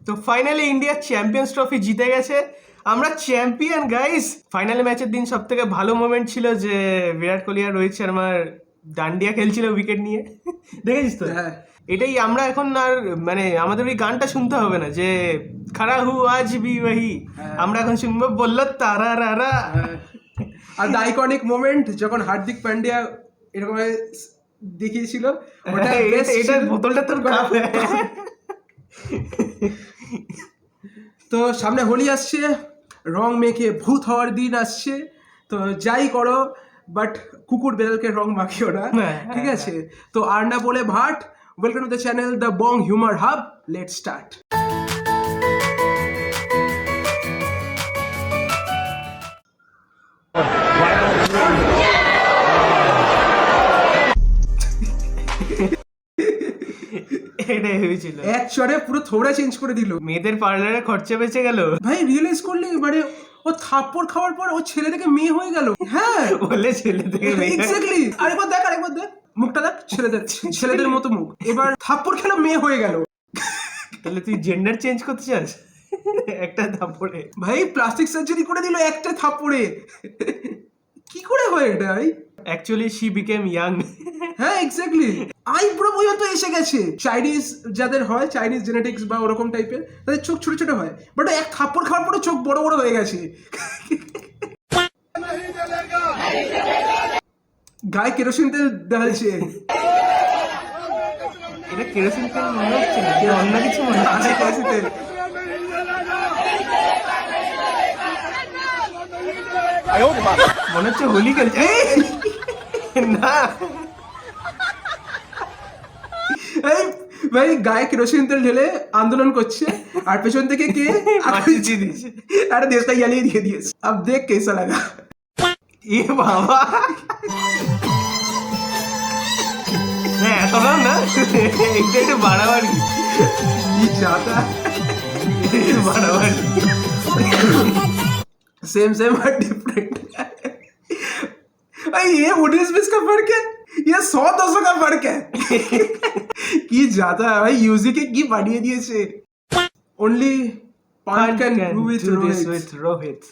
তো finally India champions trophy জিতে গেছে, আমরা চ্যাম্পিয়ন গাইস। ফাইনাল ম্যাচের দিন সব থেকে ভালো মোমেন্ট ছিল যে বিরাট কোহলি আর রোহিত শর্মার ডান্ডিয়া খেলছিল উইকেট নিয়ে, দেখেছিস তো? এটাই আমরা এখন আর মানে আমাদের ওই গানটা শুনতে হবে না যে খাড়া হু আজ বি ওয়াহি, আমরা এখন শুনবো বললো তারা রারা। আর দ্য আইকনিক মোমেন্ট যখন হার্দিক পান্ডিয়া এরকম দেখিয়েছিল, এটা বোতলটা তোর কাপ। তো সামনে হোলি আসছে, রং মেখে ভূত হওয়ার দিন আসছে, তো যাই করো বাট কুকুর বেলালকে রং মাখিও না, ঠিক আছে? তো আর না বলে ভাট, welcome to the channel the Bong Humour Hub, let's start. এটাই হয়েছিল, এক চড়ে পুরো থোড়া চেঞ্জ করে দিল। মেয়েদের পার্লারে খরচা বেঁচে গেল ভাই, রিয়েলাইজ করলি মানে ও থাপ্পড় খাওয়ার পর ও ছেলে থেকে মেয়ে হয়ে গেল। হ্যাঁ বলে ছেলে থেকে মেয়ে, এক্স্যাক্টলি। আরেকবার দেখ, আরেকবার দেখ মুখটা দেখ, ছেলেদের মতো মুখ। এবার থাপ্পড় খেলো, মেয়ে হয়ে গেল। তাহলে তুই জেন্ডার চেঞ্জ করতে চাস একটা থাপ্পড়ে? ভাই প্লাস্টিক সার্জারি করে দিল একটা থাপ্পড়ে, কি করে হয় এটা ভাই? Actually she became young. হ্যাঁ এক্স্যাক্টলি, আইব্রো পর্যন্ত এসে গেছে। চাইনিজ যাদের হয়, চাইনিজ জেনেটিক্স বা ওরকম টাইপের, তাদের চোখ ছোট ছোট হয়, বাট এক থাপ্পড় খাওয়ার পরে চোখ বড় বড় হয়ে গেছে। গায়ে কেরোসিন তেল ঢালছে। এটা কেরোসিন তেল মনে হচ্ছে না, অন্য কিছু মনে হচ্ছে। কেরোসিন তেল মনে হচ্ছে হোলি খেলছে না। ভাই গায়ে কেরোসিন তেল ঢেলে আন্দোলন করছে, আর পেছন থেকে কে দিয়েছে, আরে দেশটা জ্বালিয়ে দিয়ে দিয়েছে। আব দেখ কেসা লাগা। এ বাবা, হ্যাঁ শোনো না, এটা একটু বাড়াবাড়ি, কি जाता বাড়াবাড়ি। Same same but different. ये 19-20 का फर्क है, ये 100-200 का फर्क है। কি जाता है भाई, यूजी के की बढ़िए दिए only Pan can do with Rohit.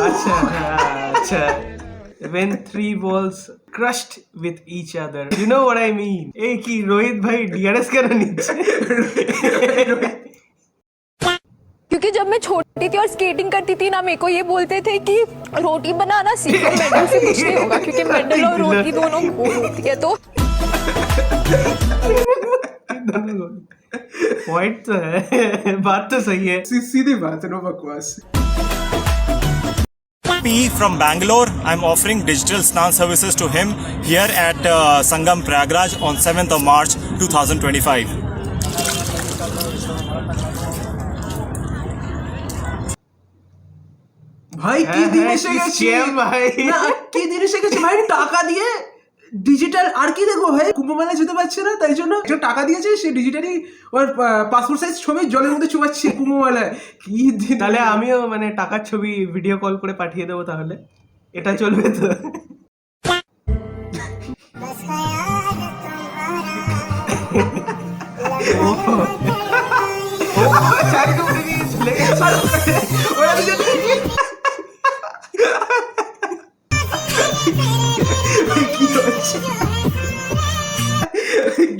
আচ্ছা, when three balls crushed with each other, you know what I mean? এই কি রোহিত ভাই ডিআরএস কেন নিচ্ছে? क्योंकि जब मैं छोटी थी और स्केटिंग करती थी ना, मेरे को ये बोलते थे कि रोटी बनाना सीखो, मेडल से कुछ नहीं होगा, क्योंकि मेडल और रोटी दोनों गोल होती है। तो पॉइंट तो है, बात तो सही है, सीधी बात है, नो बकवास। P from Bangalore. I'm offering digital Snan services to him here at Sangam Prayagraj on 7th of March 2025. ভাই কি দিন এসে গেছে ভাই, না কি দিন এসে গেছে ভাই, টাকা দিয়ে ডিজিটাল। আর কি দেখবো ভাই, কুম্ভ মেলায় যেতে পারছে না, তাই জন্য যে টাকা দিয়েছে সে ডিজিটালি ওর পাসপোর্ট সাইজ ছবি জলের মধ্যে চুবাচ্ছে কুম্ভ মেলায়। কি দিন। তাহলে আমিও মানে টাকার ছবি ভিডিও কল করে পাঠিয়ে দেবো, তাহলে এটা চলবে তো?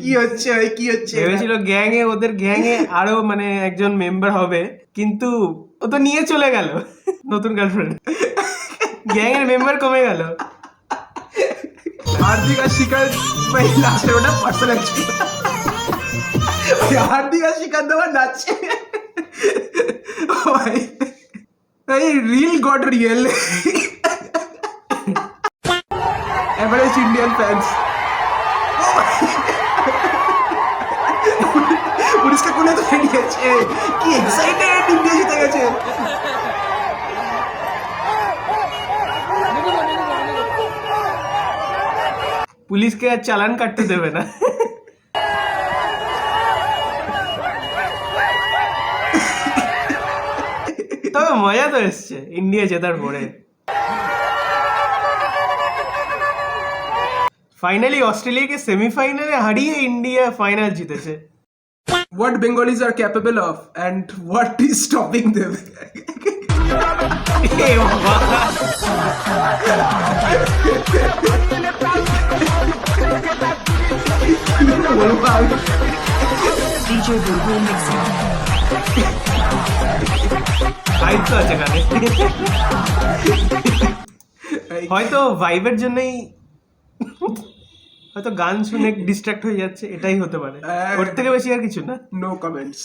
কি হচ্ছে ভাই, কি হচ্ছে? ভেবেছিল গ্যাংয়ে, ওদের গ্যাংয়ে আরো মানে একজন মেম্বার হবে, কিন্তু ও তো নিয়ে চলে গেল নতুন গার্লফ্রেন্ড, গ্যাং এর মেম্বার কমে গেল। হার্দিক আর শিকার ভাই লাস্টে ওটা পার্সোনাল ছিল। হার্দিক আর শিকার দেওয়া নাচছে ভাই, reel goat real. Average Indian fans পুলিশকে কোলে ধরে নিয়েছে, কি এক্সাইটেড, ইন্ডিয়া জিতে গেছে। পুলিশকে আর চালান কাটতে দেবে না। তবে মজা তো এসছে ইন্ডিয়া জেতার পরে। ফাইনালি অস্ট্রেলিয়াকে সেমিফাইনালে হারিয়ে ইন্ডিয়া ফাইনাল জিতেছে। What Bengalis are capable of and what is stopping them? এ বাবা, বলবো আমি। hype তো আছে গানে। এই হয়তো ভাইবের জন্যই হয়তো গান শুনে ডিস্ট্রাক্ট হয়ে যাচ্ছে, এটাই হতে পারে, ওর থেকে বেশি আর কিছু না। no comments.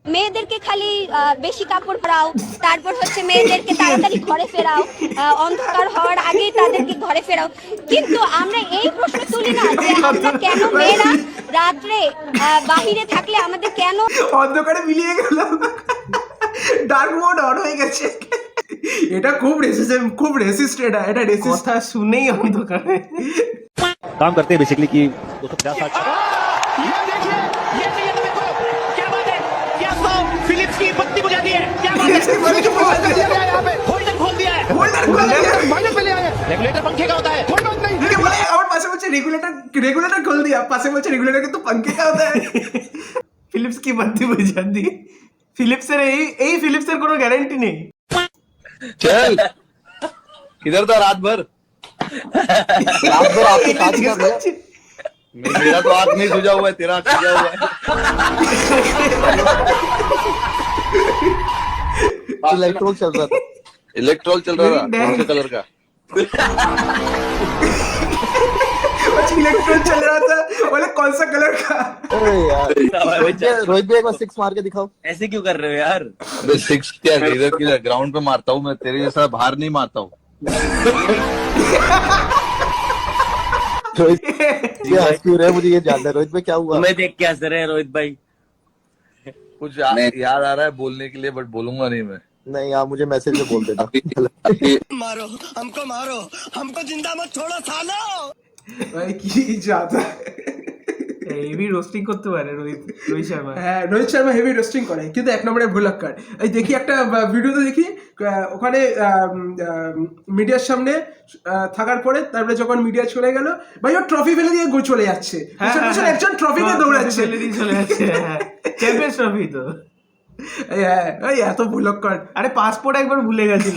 মেয়েদেরকে খালি বেশি কাপড় পরাও, তারপর হচ্ছে মেয়েদেরকে তাড়াতাড়ি ঘরে ফেরাও, অন্ধকার হওয়ার আগেই তাদেরকে ঘরে ফেরাও। কিন্তু আমরা এই প্রশ্ন তুলি না যে আমরা কেন মেয়েরা রাত্রে বাহিরে থাকলে আমাদের কেন অন্ধকারে মিলিয়ে গেল, ডার্ক মোড অন হয়ে গেছে। এটা খুব রেসিজম, খুব রেসিস্ট, এটা রেসিস্ট। কথা শুনেই অন্ধকারে। काम करते हैं बेसिकली कि 250 फिलिप्स की बत्ती बुझा दी है। क्या बात है? होल्डर खोल दिया है। माइनस पे ले आए हैं। रेगुलेटर पंखे का होता है। कोई बात नहीं। আমার পাশে বলছে রেগুলেটর খোল দিয়া, পাশে বলছে রেগুলেটর কিন্তু पंखे का होता है। ফিলিপস কি বাতি বুঝা দি। ফিলিপসের এই ফিলিপসের কোনো গ্যারান্টি নেই। चल किधर था रात भर आपके साथ ही था भैया। मेरा तो आँख नहीं सूझा हुआ है, तेरा आँख सूझा हुआ है। इलेक्ट्रोल चल रहा था, इलेक्ट्रोल चल रहा था। कौन से कलर का? इलेक्ट्रोल चल रहा था, बोले कौन सा कलर का? अरे यार रोहित भाई एक बार 6 मार के दिखाओ। ऐसे क्यों कर रहे हो यार? अबे 6 क्या, इधर किधर ग्राउंड पे मारता हूँ मैं, तेरे जैसा बाहर नहीं मारता हूँ। रोहित ये हंस क्यों रहे हैं, मुझे ये जानना है। रोहित भाई क्या हुआ? तुम्हें देख के हंस रहे हैं रोहित भाई। कुछ याद आ रहा है बोलने के लिए, बट बोलूंगा नहीं मैं। नहीं आप मुझे मैसेज में बोल देना। मारो हमको, मारो हमको, जिंदा मत छोड़ो सालो। ভাই কি জাতা। হেভি রোস্টিং করতে পারে রোহিত শর্মা। হ্যাঁ রোহিত শর্মা হেভি রোস্টিং করে, কিন্তু এক নম্বরে ভুলাক্কার। এই দেখি একটা ভিডিওতে দেখি, ওখানে মিডিয়ার সামনে থাকার পরে তারপরে যখন মিডিয়া চলে গেল, ভাই ও ট্রফি ফেলে দিয়ে চলে যাচ্ছে, একজন ট্রফি নিয়ে দৌড়াচ্ছে, ফেলে দিয়ে চলে যাচ্ছে। চ্যাম্পিয়ন্স ট্রফি তো। হ্যাঁ ওই এত ভুলক্কর। আরে পাসপোর্ট একবার ভুলে গেছিল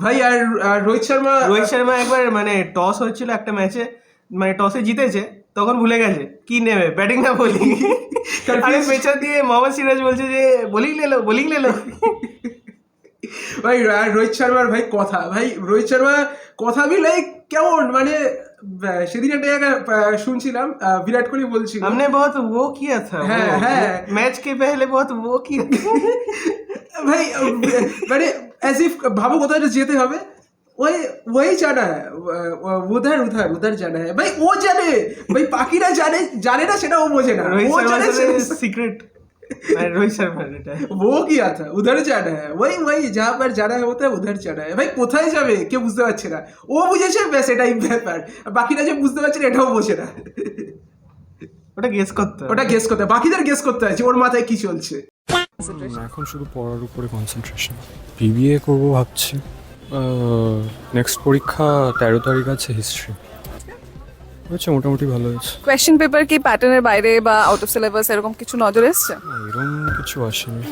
ভাই। আর রোহিত শর্মা একবার মানে টস হচ্ছিল একটা ম্যাচে, মানে টসে জিতেছে, তখন ভুলে গেছে কি নেবে, ব্যাটিং না বোলিং। আরে পেছন দিয়ে মোহাম্মদ সিরাজ বলছে যে বোলিং লেলো। ভাই রোহিত শর্মার ভাই কথা, ভাই রোহিত শর্মা কথা বি লাইক কেমন, মানে সেদিন একটা জায়গায় শুনছিলাম বিরাট কোহলি বলছিল हमने बहुत वो किया था, হ্যাঁ मैच के पहले बहुत वो किया था। ভাই মানে অ্যাজ ইফ ভাবো কোথাও যেতে হবে, वही जाना है, उधर जाना है। भाई वो जाने, भाई बाकीরা जाने ना, সেটা ও বোঝে না। रोहित वो शर्मा जाने से सीक्रेट रोहित शर्मा এটা वो किया था, उधर जाना है, वही जहाँ पर जाना है होता है, उधर जाना है। ভাই কোথায় যাবে কেউ বুঝতে পারছে না, ও বুঝেছে ব্যাস এটাই ব্যাপার, বাকিরা যে বুঝতে পারছে না এটাও বোঝে না। ওটা গেস করতে হবে। ওটা গেস করতে হয়, বাকিদের গেস করতে হয় যে ওর মাথায় কি চলছে। এখন শুধু পড়ার উপরে কনসেন্ট্রেশন। বিবিএ করবো ভাবছি। নেক্সট পরীক্ষা 13 তারিখ আছে, হিস্ট্রি হয়েছে, মোটামুটি ভালো হয়েছে। কোয়েশ্চেন পেপার কি প্যাটার্নের বাইরে বা আউট অফ সিলেবাস এরকম কিছু নজরে এসছে? এরকম কিছু আসেনি।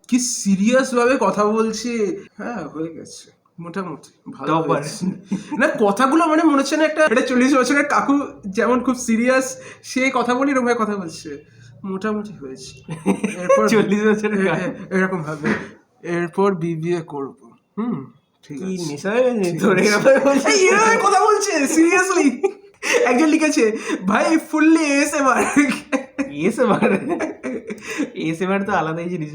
কি সিরিয়াস ভাবে কথা বলছে। হ্যাঁ হয়ে গেছে মোটামুটি ভালো হয়েছে। না কথাগুলো মানে মনে হচ্ছে না একটা 40 বছরের কাকু যেমন খুব সিরিয়াস সে কথা বলি, এরকম ভাবে কথা বলছে, মোটামুটি হয়েছে। এরপর 40 বছরের এরকম ভাবে এরপর বিবিএ করব। ঠিক কি আছে। নেশা হয়ে গেছে ধরে এই এরকম কথা বলছে সিরিয়াসলি। একজন লিখেছে ভাই ফুললি এসএমআর তো আলাদাই জিনিস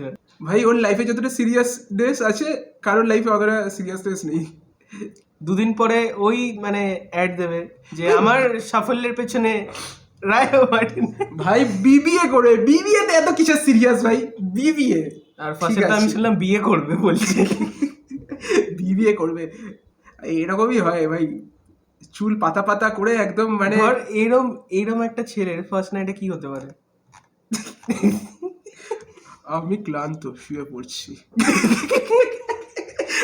ভাই। ওর লাইফে যতটা সিরিয়াসনেস আছে কারোর লাইফে অতটা সিরিয়াসনেস নেই। দুদিন পরে ওই মানে অ্যাড দেবে যে আমার সাফল্যের পেছনে রায় মার্টিন। ভাই বিবিএ করে, বিবিএ তে এত কিছু সিরিয়াস ভাই, বিবিএ। আর ফার্স্টে তো আমি শুনলাম বিয়ে করবে বলছে। বিবিএ করবে এরকমই হয় ভাই, চুল পাতা পাতা করে একদম মানে। ধর এরম একটা ছেলের ফার্স্ট নাইটে কি হতে পারে? আমি ক্লান্ত শুয়ে পড়ছি,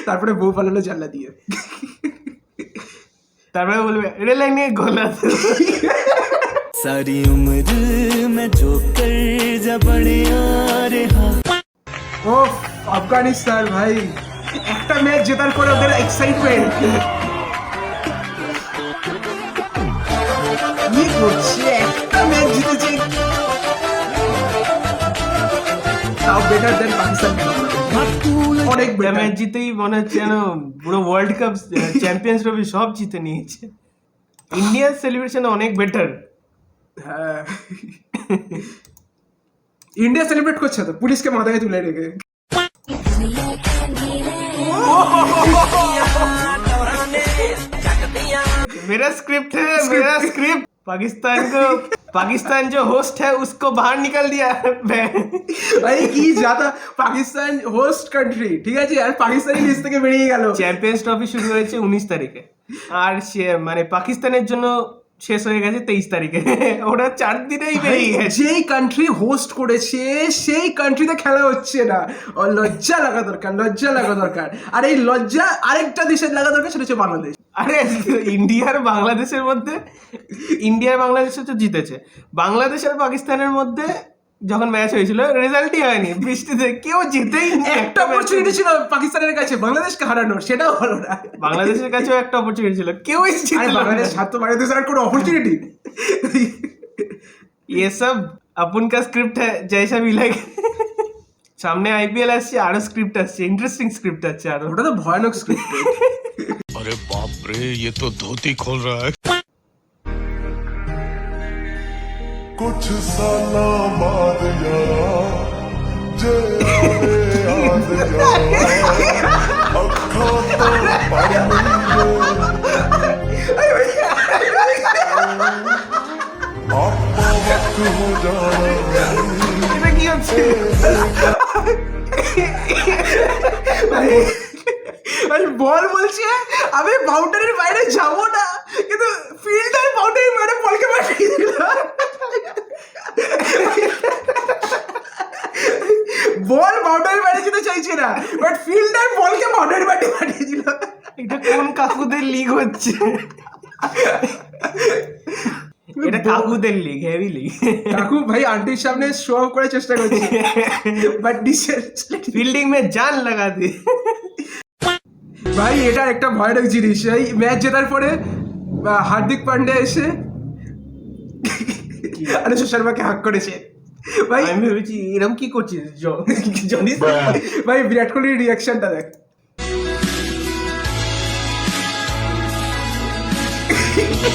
তারপরে বউ পালালো জানলা দিয়ে। তারপরে বলবে রেল লাইনে গলা তো। सारी उम्र में जो कर जा बड़े रहा। ও আফগানিস্তান ভাই, একটা ম্যাচ জেতার পরে ওদের এক্সাইটমেন্ট কি করছে, একটা ম্যাচ জিতেছে, তাও বেটার দেন পাকিস্তান, অনেক বেটার। ম্যাচ জিতেই মনে হচ্ছে যেন পুরো ওয়ার্ল্ড কাপ চ্যাম্পিয়ন্স ট্রফি সব জিতে নিয়েছে। ইন্ডিয়ার সেলিব্রেশন অনেক বেটার। হ্যাঁ, ইন্ডিয়া সেলিব্রেট করছে তো পুলিশকে মাথায় তুলে রেখে। मेरा स्क्रिप्ट है, मेरा स्क्रिप्ट। पाकिस्तान जो होस्ट है उसको बाहर निकाल दिया। ভাই কি জাতা, পাকিস্তান হোস্ট কান্ট্রি, ঠিক আছে, আর পাকিস্তানি লিস্ট থেকে বেরিয়ে গেল। চ্যাম্পিয়ন্স ট্রফি শুরু হয়েছে 19 তারিখে, আর মানে পাকিস্তানের জন্য শেষ হয়ে গেছে 23 তারিখে। ওরা 4 দিনেই বেরিয়ে গেছে। যেই কান্ট্রি হোস্ট করেছে সেই কান্ট্রিতে খেলা হচ্ছে না, লজ্জা লাগা দরকার, লজ্জা লাগা দরকার। আর এই লজ্জা আরেকটা দেশের লাগা দরকার, সেটা হচ্ছে বাংলাদেশ। আরে ইন্ডিয়ার বাংলাদেশের মধ্যে, তো জিতেছে। বাংলাদেশ আর পাকিস্তানের মধ্যে যখন ম্যাচ হয়েছিল রেজাল্টই হয়নি, বৃষ্টিতে কেউ জিতেই নি। একটা অপরচুনিটি ছিল পাকিস্তানের কাছে বাংলাদেশকে হারানোর, সেটাও হলো না। বাংলাদেশের কাছেও একটা অপরচুনিটি ছিল, কেউই জিতলো না। বাংলাদেশ ছাত্র বাংলাদেশের আর কোনো অপরচুনিটি। ये सब अपन का स्क्रिप्ट है, जैसा भी लगे। সামনে আইপিএল আসছে, আরো স্ক্রিপ্ট আসছে, ইন্টারেস্টিং স্ক্রিপ্ট আসছে আরো। ওটা তো ভয়ানক স্ক্রিপ্ট। अरे बाप रे, ये तो धोती खोल रहा है। कुछ साला बाद यारा जे याद यारा अखा तो आपा वक्त हो जाना। এটা কি হচ্ছে? বল বলছে আমি বাউন্ডারির বাইরে যাবো না, কিন্তু ফিল্ডার বাউন্ডারির বাইরে বলকে পাঠিয়ে দিল। বল বাউন্ডারির বাইরে যেতে চাইছে না, বাট ফিল্ডার বলকে বাউন্ডারির বাইরে পাঠিয়ে দিল। এটা কোন কাকুদের লিগ হচ্ছে? এটা কাকুদের লিগ, হেভি লিগ। কাকু ভাই আন্টির সামনে শো অফ করার চেষ্টা করছে, বাট ফিল্ডিং মে জান লাগা দি। ভাই এটা একটা ভয়ানক জিনিস। এই ম্যাচ জেতার পরে হার্দিক পান্ডে এসে অনুষ্কা শর্মাকে হাক করেছে। ভাই আমি ভেবেছি এরকম কি করছিস জনিস। ভাই বিরাট কোহলির রিয়াকশনটা দেখ।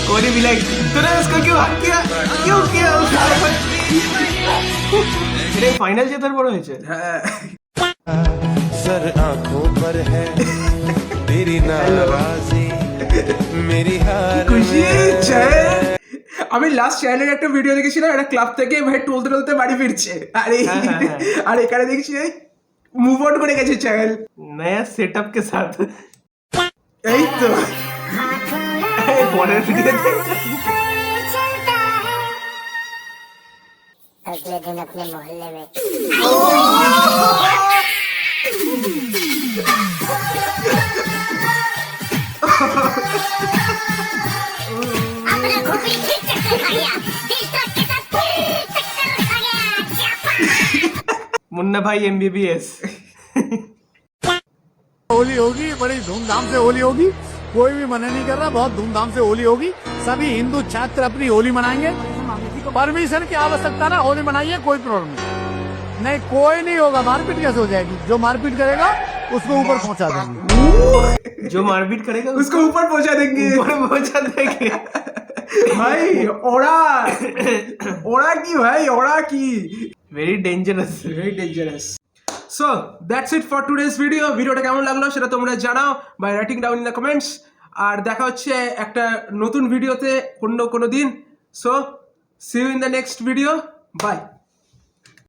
कोहली भी लाइक तूने उसको क्यों हक किया, क्यों किया उसने? फाइनल জেতার পর হয়েছে। হ্যাঁ, सर आंखों पर है तेरी नाराजी मेरी हार খুশি চায়। আমি লাস্ট চ্যানেলের একটা ভিডিও দেখেছিলাম, একটা ক্লাব থেকে ভাই টলতে টলতে বাড়ি ফিরছে, আর এখানে দেখছি মুভ অন করে গেছে চ্যানেল नया सेटअप के साथ। এই তো পরের ভিডিওতে अगले दिन अपने मोहल्ले में मुन्ना भाई MBBS। होली होगी, बड़ी धूमधाम से होली होगी, कोई भी मना नहीं कर रहा, बहुत धूमधाम से होली होगी। सभी हिंदू छात्र अपनी होली मनाएंगे, परमिशन की आवश्यकता ना, होली मनाइए, कोई प्रॉब्लम नहीं, कोई नहीं होगा। मारपीट कैसे हो जाएगी? जो मारपीट करेगा उसको ऊपर पहुंचा देंगे। जो मारपीट करेगा उसको ऊपर पहुंचा देंगे, ऊपर पहुंचा देंगे। ভাই ওরা ওরা কি ভাই, ওরা কি very dangerous, very dangerous. So that's it for today's video. ভিডিওটা কেমন লাগলো সেটা তোমরা জানাও by writing down in the comments. আর দেখা হচ্ছে একটা নতুন ভিডিওতে অন্য কোনো দিন। So see you in the next video, by.